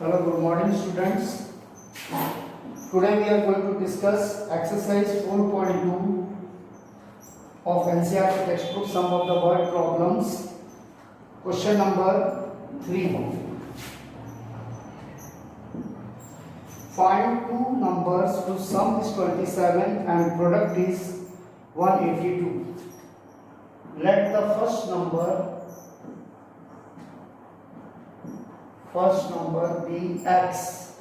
Hello, good morning students. Today we are going to discuss exercise 4.2 of NCERT textbook, some of the word problems. Question number 3. Find two numbers whose sum is 27 and product is 182. Let the first number be x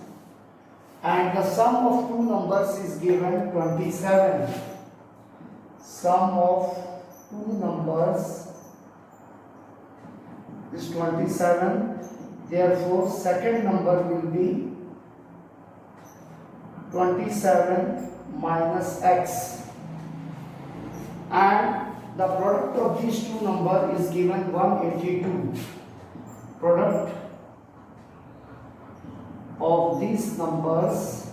and the sum of two numbers is given 27. Sum of two numbers is 27. Therefore, second number will be 27 minus x, and the product of these two numbers is given 182. Product of these numbers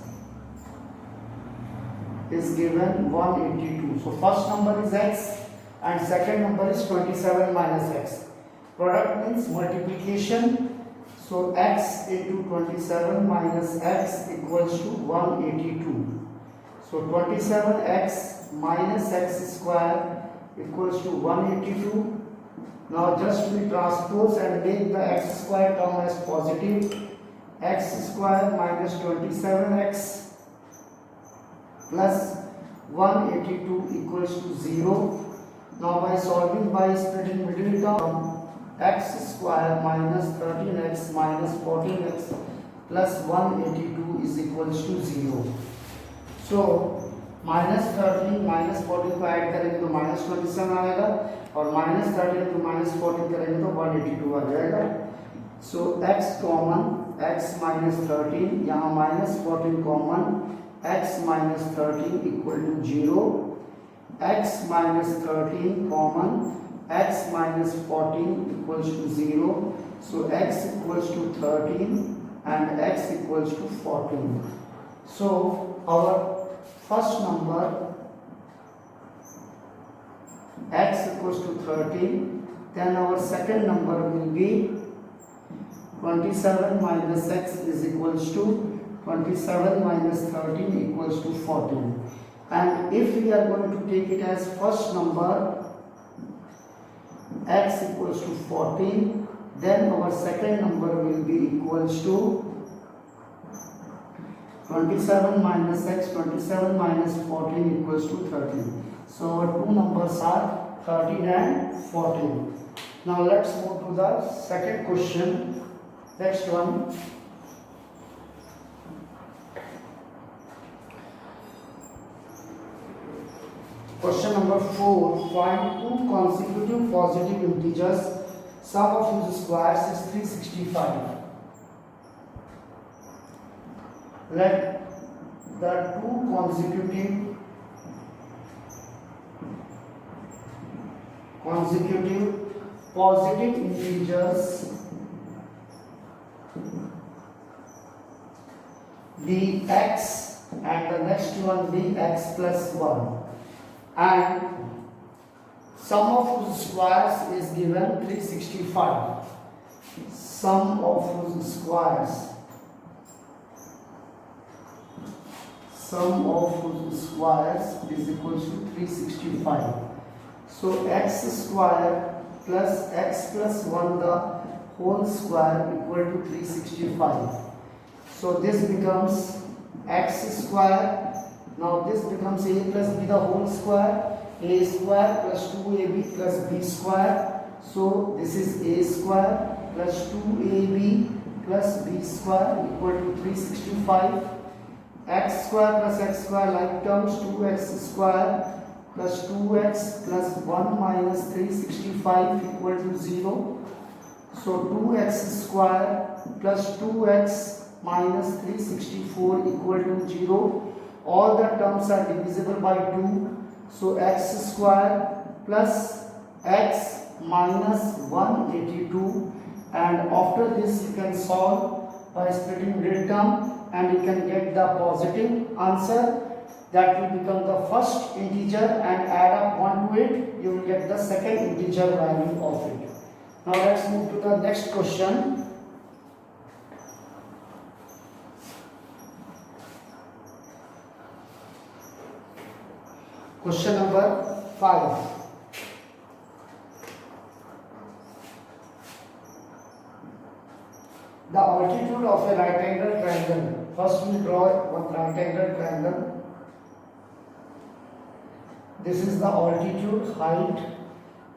is given 182. So first number is x and second number is 27 minus x. Product means multiplication. So x into 27 minus x equals to 182. So 27x minus x square equals to 182. Now just we transpose and make the x square term as positive. X square minus 27x plus 182 equals to 0. Now by solving by splitting middle term, x square minus 13x minus 14x plus 182 is equals to 0. So minus 13 minus 14 को add करेंगे तो minus 27 आएगा और minus 13 को minus 14 करेंगे तो 182 आ जाएगा. So x common, x minus 13, यहाँ minus 14 common, x minus 13 equal to 0, x minus 13 common, x minus 14 equals to 0. So x equals to 13 and x equals to 14. So our first number x equals to 13, then our second number will be 27 minus x is equals to 27 minus 13 equals to 14. And if we are going to take it as first number x equals to 14, then our second number will be equals to 27 minus x, 27 minus 14 equals to 13. So our two numbers are 13 and 14. Now let's move to the second question. Next one. Question number 4. Find two consecutive positive integers, sum of whose squares is 365. Let the two consecutive positive integers be x and the next one be x plus 1, and sum of whose squares is given 365. Sum of whose squares is equals to 365. So x square plus x plus 1 the whole square equal to 365. So this becomes x square. Now this becomes a plus b the whole square, a square plus 2ab plus b square. So this is a square plus 2ab plus b square equal to 365. X square plus x square like terms, 2x square plus 2x plus 1 minus 365 equal to 0. So 2x square plus 2x minus 364 equal to 0. All the terms are divisible by 2. So x square plus x minus 182, and after this you can solve by splitting middle term and you can get the positive answer. That will become the first integer and add up 1 to it, you will get the second integer value of it. Now let's move to the next question. Question number 5. The altitude of a right angle triangle. First we draw one right angle triangle. This is the altitude, height.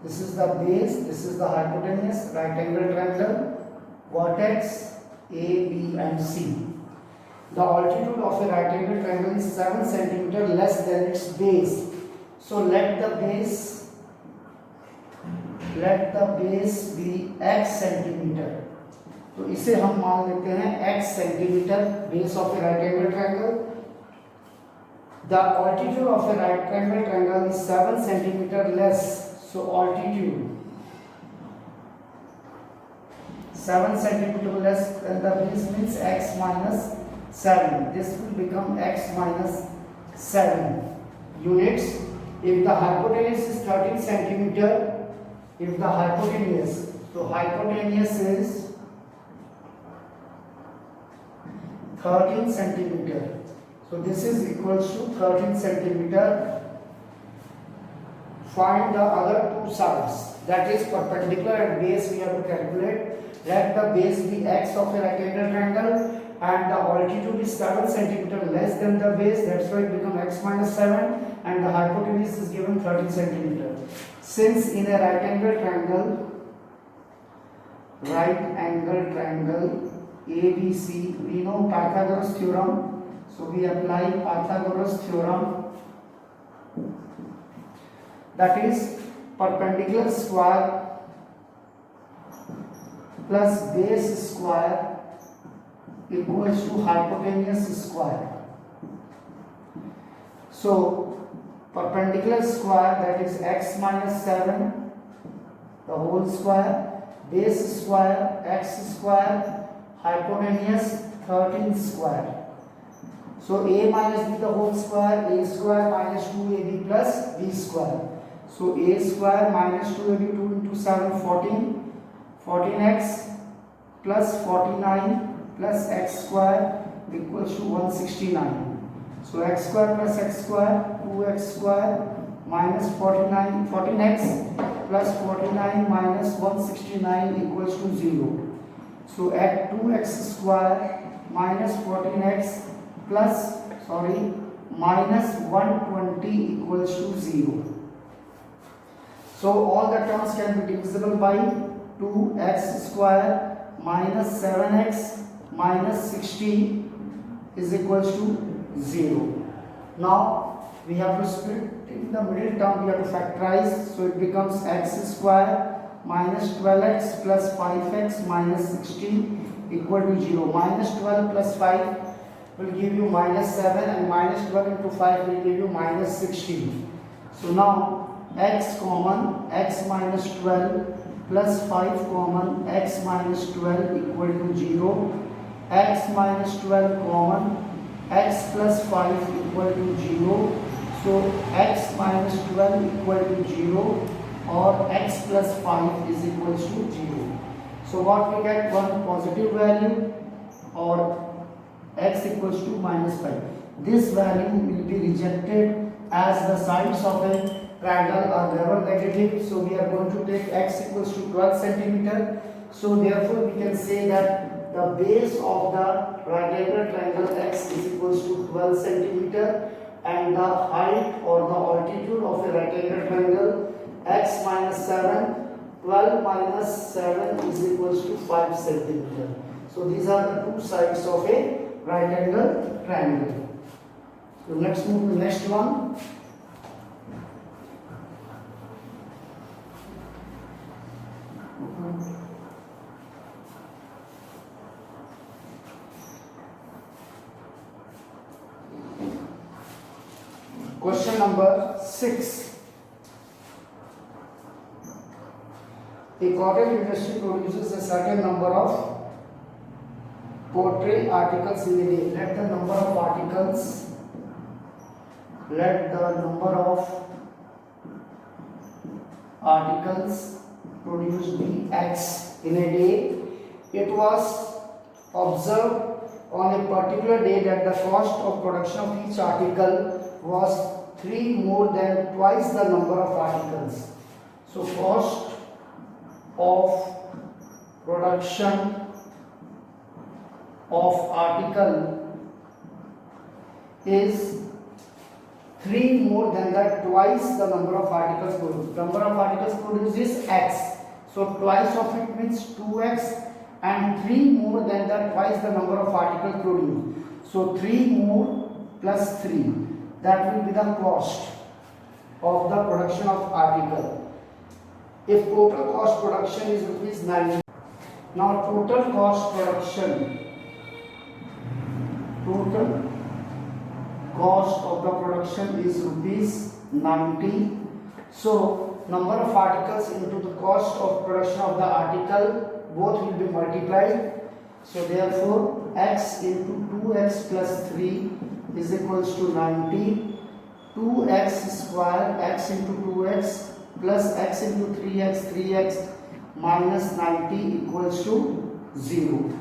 This is the base. This is the hypotenuse. Right angle triangle. Vertex A, B and C. The altitude of a right angle triangle is 7 cm less than its base. So let the base be x centimeter. तो इसे हम मान लेते हैं x centimetre base of A right angle triangle. The altitude of a right angle triangle is 7 centimeter less. So altitude 7 centimeter less than the base means x minus 7. This will become x minus 7 units. If the hypotenuse is 13 centimeter, if the hypotenuse, so hypotenuse is 13 centimeter. So this is equals to 13 centimeter. Find the other two sides. That is perpendicular and base we have to calculate. Let the base be x of a right angle triangle and the altitude is 7 centimeter less than the base. That's why it becomes x minus 7 and the hypotenuse is given 13 centimeter. Since in a right angle triangle ABC, we know Pythagoras theorem. So we apply Pythagoras theorem. That is perpendicular square plus base square equals to hypotenuse square. So perpendicular square, that is x minus 7 the whole square, base square x square, hypotenuse 13 square. So a minus b the whole square, a square minus 2ab plus b square. So a square minus 2ab, 2 into 7 14, 14x plus 49 plus x square equals to 169. So x square plus x square, 2x square minus 49, 14x plus 49 minus 169 equals to 0. So at 2x square minus 14x minus 120 equals to 0. So all the terms can be divisible by 2x square minus 7x minus 60 is equals to 0. Now we have to split in the middle term, we have to factorize, so it becomes x square minus 12x plus 5x minus 60 equal to 0. Minus 12 plus 5 will give you minus 7 and minus 12 into 5 will give you minus 60. So now x common, x minus 12 plus 5 common, x minus 12 equal to 0. X minus 12 common, x plus 5 equal to 0. So x minus 12 equal to 0 or x plus 5 is equal to 0. So what we get, one positive value or x equals to minus 5. This value will be rejected as the sides of a triangle are never negative. So we are going to take x equals to 12 centimeter. So therefore we can say that the base of the right angle triangle x is equals to 12 centimeter and the height or the altitude of a right angle triangle x minus 7, 12 minus 7 is equals to 5 centimeter. So these are the two sides of a right angle triangle. So let's move to the next one. Question number 6. A cotton industry produces a certain number of poultry articles in a day. Let the number of articles produced be X in a day. It was observed on a particular day that the cost of production of each article was 3 more than twice the number of articles. So cost of production of article is 3 more than that twice the number of articles produced. Number of articles produced is x. So twice of it means 2x, and 3 more than that twice the number of articles produced. So 3 more plus 3, that will be the cost of the production of article. If total cost production is rupees 9, now total cost production, total cost of the production is rupees 90. So number of articles into the cost of production of the article, both will be multiplied. So therefore x into 2x plus 3 is equals to 90. 2x square, x into 2x plus x into 3x minus 90 equals to 0.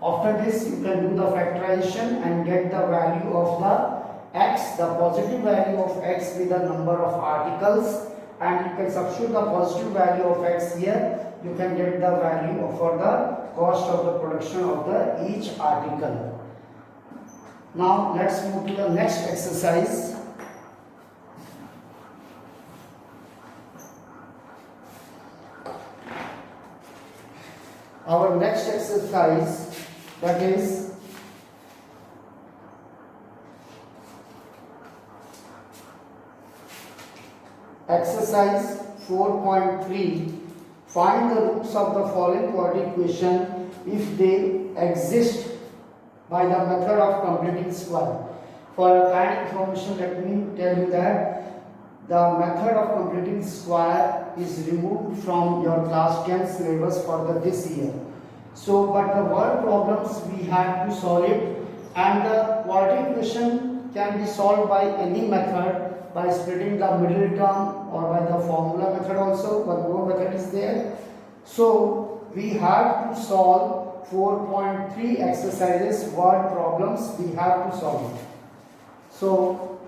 After this you can do the factorization and get the value of the x, the positive value of x with the number of articles, and you can substitute the positive value of x here. You can get the value for the cost of the production of the each article. Now let's move to the next exercise. Our next exercise, that is exercise 4.3. Find the roots of the following quadratic equation if they exist by the method of completing square. For kind information, let me tell you that the method of completing square is removed from your class 10 syllabus for this year. So, but the word problems we have to solve it, and the quadratic equation can be solved by any method, by splitting the middle term or by the formula method also, but no method is there. So we have to solve 4.3 exercises, word problems we have to solve it. So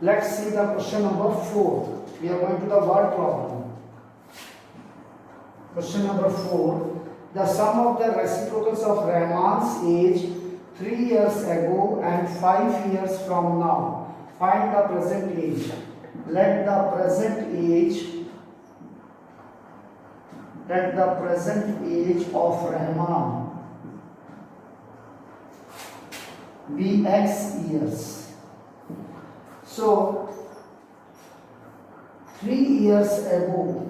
let's see the question number 4. We are going to the word problem. Question number 4. The sum of the reciprocals of Rahman's age 3 years ago and 5 years from now. Find the present age. Let the present age of Rahman be x years. So 3 years ago,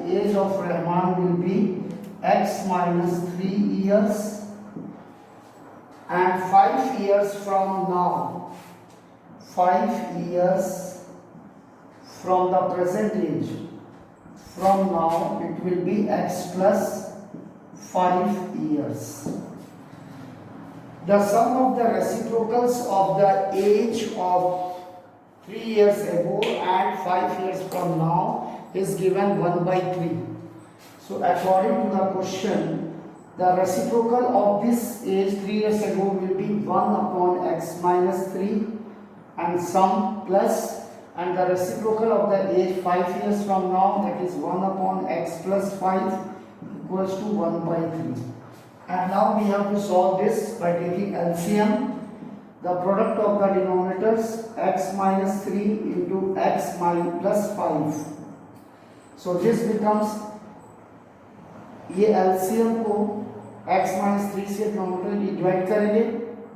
age of Rahman will be x minus 3 years, and 5 years from now, 5 years from the present age, from now it will be x plus 5 years. The sum of the reciprocals of the age of 3 years ago and 5 years from now is given 1 by 3. So according to the question, the reciprocal of this age 3 years ago will be 1 upon x minus 3 and sum plus, and the reciprocal of the age 5 years from now, that is 1 upon x plus 5 equals to 1 by 3. And now we have to solve this by taking LCM. The product of the denominators x minus 3 into x plus 5. So this becomes, ये LCM को x minus 3 से denominator divide करेंगे,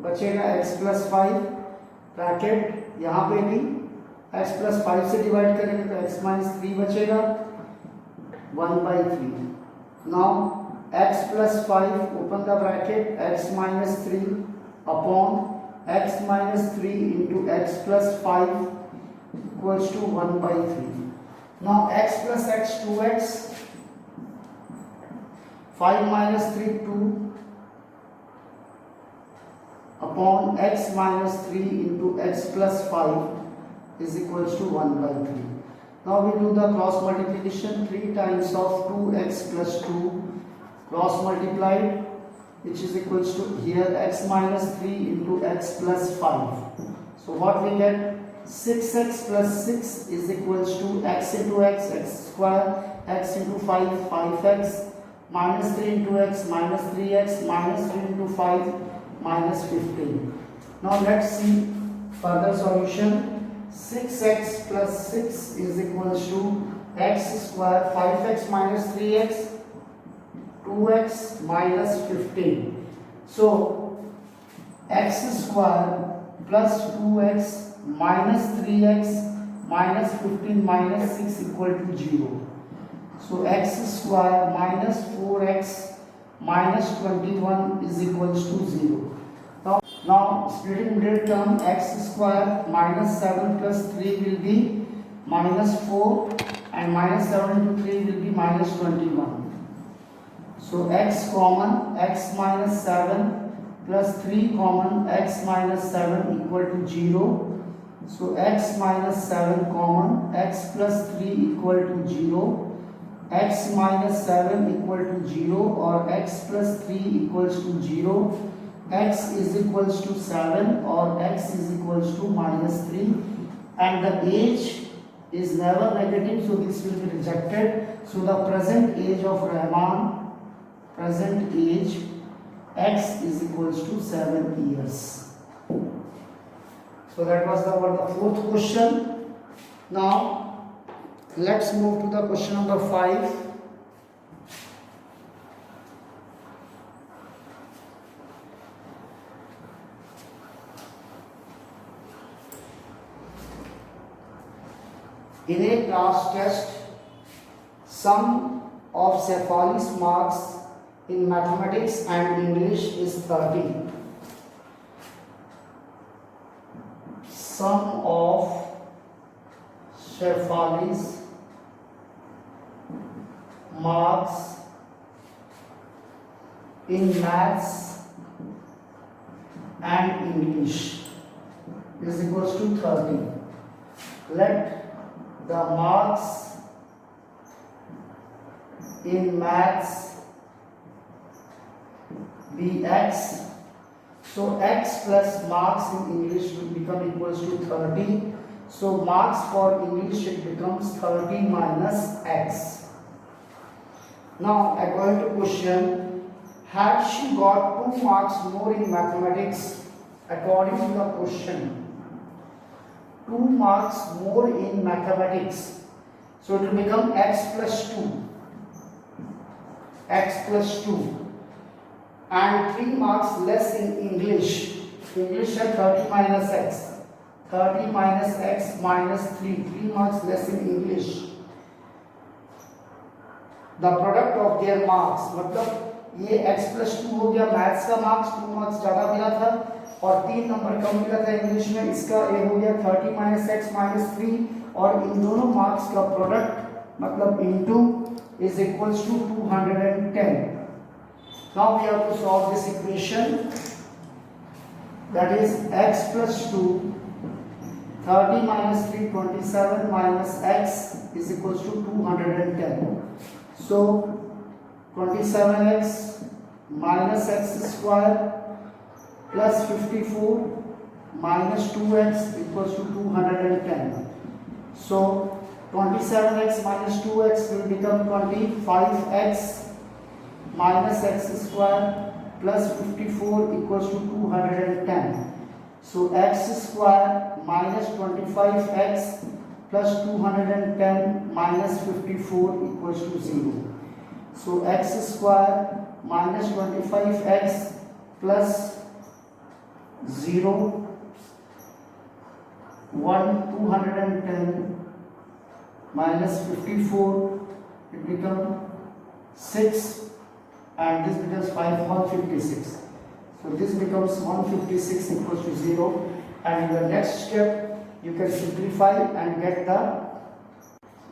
बचेगा x plus 5, bracket यहाँ पे भी x plus 5 से divide करेंगे तो x minus 3 बचेगा 1 by 3. Now x plus 5, open the bracket, x minus 3 upon x minus 3 into x plus 5 equals to 1 by 3. Now x plus x 2x, 5 minus 3 2 upon x minus 3 into x plus 5 is equals to 1 by 3. Now we do the cross multiplication. 3 times of 2x plus 2 cross multiplied which is equals to here x minus 3 into x plus 5. So what we get? 6x plus 6 is equals to x into x, x square, x into 5, 5x, minus 3 into x, minus 3x, minus 3 into 5, minus 15. Now let's see further solution. 6x plus 6 is equals to x square, 5x minus 3x, 2x minus 15. So x square plus 2x minus 3x minus 15 minus 6 equal to 0. So x square minus 4x minus 21 is equals to 0. Now splitting middle term, x square minus 7 plus 3 will be minus 4 and minus 7 into 3 will be minus 21. So x common, x minus 7 plus 3 common, x minus 7 equal to 0. So x minus 7 common, x plus 3 equal to 0, x minus 7 equal to 0 or x plus 3 equals to 0, x is equals to 7 or x is equals to minus 3, and the age is never negative, so this will be rejected. So the present age of Rahman, present age x is equals to 7 years. So that was the fourth question. Now let's move to the question number 5. In a class test, sum of Shefali's marks in mathematics and English is 30. Sum of Shefali's marks in maths and English is equals to 30. Let the marks in maths be x. So x plus marks in English will become equals to 30. So marks for English it becomes 30 minus x. Now according to question, had she got 2 marks more in mathematics? According to the question, 2 marks more in mathematics. So it will become x plus 2. X plus 2. And 3 marks less in English. English at 30 minus x. 30 minus x minus 3. 3 marks less in English. The product of their marks, मतलब ये x plus 2 हो गया maths का marks, 2 marks ज़्यादा मिला था और 3 number कम मिला था इंग्लिश में, इसका ये हो गया 30 minus x minus 3 और इन दोनों मार्क्स का प्रोडक्ट मतलब into is equals to 210. Now we have to solve this equation, that is x plus 2, 30 minus 3, 27 minus x is equals to 210. So 27x minus x square plus 54 minus 2x equals to 210. So 27x minus 2x will become 25x minus x square plus 54 equals to 210. So x square minus 25x plus 210 minus 54 equals to 0. So x square minus 25x plus 0, 210 minus 54, it becomes 6 and this becomes 156. So this becomes 156 equals to 0, and in the next step you can simplify and get the,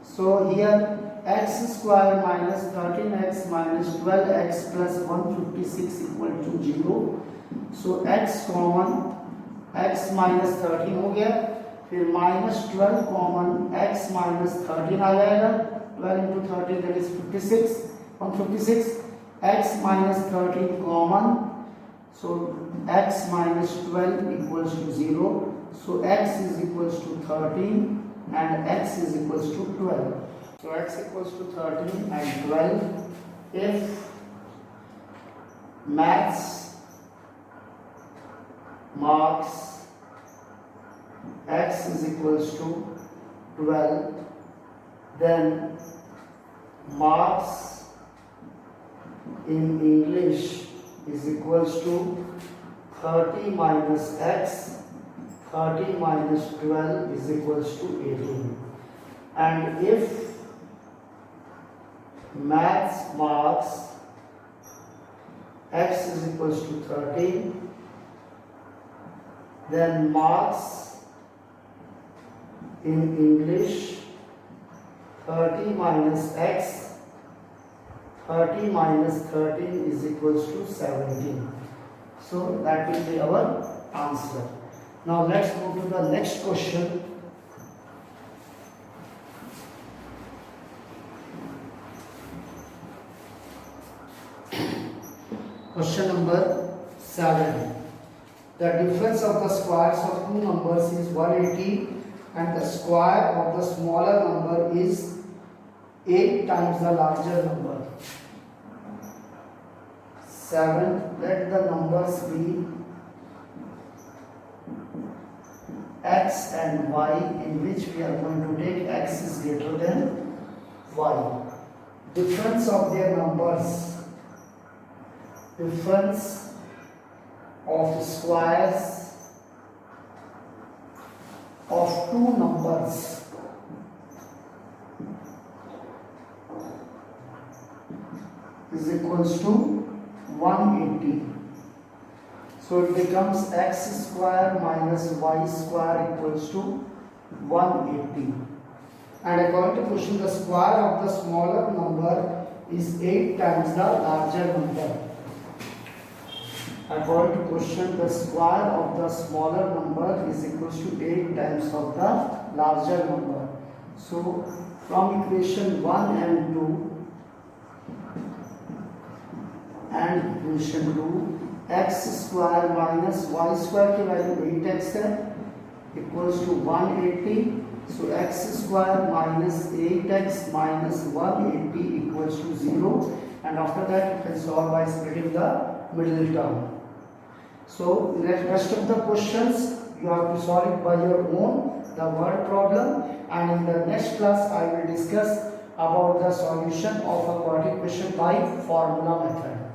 so here x square minus 13x minus 12x plus 156 equal to 0. So x common, x minus 13 हो गया, फिर minus 12 common, x minus 13 आ जाएगा, 12 into 13 that is 56, 156, x minus 13 common, So x minus 12 equals to 0. So x is equals to 13 and x is equals to 12. So x equals to 13 and 12. If maths marks x is equals to 12, then marks in English is equals to 30 minus x, 30 minus 12 is equals to 18. And if maths marks x is equals to 13, then marks in English 30 minus x, 30 minus 13 is equals to 17. So that will be our answer. Now let's move to the next question. Question number 7. The difference of the squares of two numbers is 180 and the square of the smaller number is 8 times the larger number. 7. Let the numbers be x and y, in which we are going to take x is greater than y. Difference of their numbers. Difference of squares of two numbers is equals to 180. So it becomes x square minus y square equals to 180. And according to question, the square of the smaller number is 8 times the larger number. According to question, the square of the smaller number is equals to 8 times of the larger number. So from equation 1 and 2 and equation 2, x square minus y square की value 8x है equals to 180. So x square minus 8x minus 180 equals to 0. And after that you can solve by splitting the middle term. So in the rest of the questions you have to solve it by your own, the word problem, and in the next class I will discuss about the solution of a quadratic question by formula method.